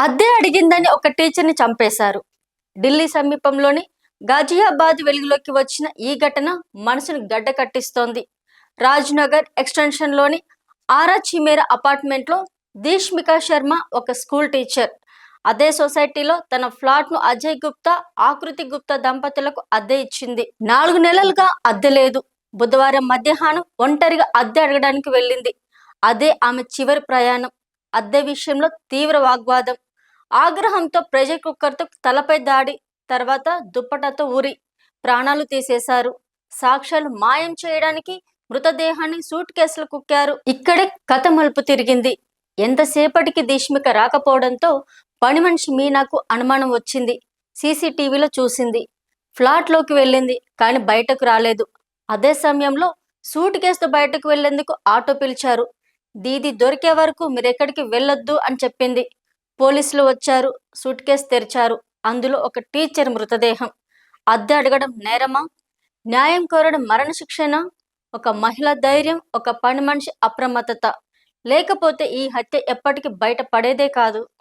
అద్దె అడిగిందని ఒక టీచర్ని చంపేశారు. ఢిల్లీ సమీపంలోని గాజియాబాద్ వెలుగులోకి వచ్చిన ఈ ఘటన మనసును గడ్డ కట్టిస్తోంది. రాజ్నగర్ ఎక్స్టెన్షన్లోని ఆరా చిమేరా అపార్ట్మెంట్లో దీష్మికా శర్మ ఒక స్కూల్ టీచర్. అదే సొసైటీలో తన ఫ్లాట్ను అజయ్ గుప్తా, ఆకృతి గుప్తా దంపతులకు అద్దె ఇచ్చింది. 4 నెలలుగా అద్దె లేదు. బుధవారం మధ్యాహ్నం ఒంటరిగా అద్దె అడగడానికి వెళ్ళింది. అదే ఆమె చివరి ప్రయాణం. అద్దె విషయంలో తీవ్ర వాగ్వాదం. ఆగ్రహంతో ప్రెషర్ కుక్కర్తో తలపై దాడి, తర్వాత దుప్పటతో ఊరి ప్రాణాలు తీసేశారు. సాక్ష్యాలు మాయం చేయడానికి మృతదేహాన్ని సూట్ కేసులు కుక్కారు. ఇక్కడే కథ మలుపు తిరిగింది. ఎంతసేపటికి దీష్మిక రాకపోవడంతో పని మనిషి మీనాకు అనుమానం వచ్చింది. సీసీటీవీలో చూసింది. ఫ్లాట్లోకి వెళ్ళింది, కానీ బయటకు రాలేదు. అదే సమయంలో సూట్ కేసుతో బయటకు వెళ్లేందుకు ఆటో పిలిచారు. దీది దొరికే వరకు మీరెక్కడికి వెళ్ళొద్దు అని చెప్పింది. పోలీసులు వచ్చారు. సూట్ కేసు తెరిచారు. అందులో ఒక టీచర్ మృతదేహం. అద్దె అడగడం నేరమా? న్యాయం కోరడం మరణశిక్షణ? ఒక మహిళ ధైర్యం, ఒక పని మనిషి అప్రమత్తత లేకపోతే ఈ హత్య ఎప్పటికీ బయట పడేదే కాదు.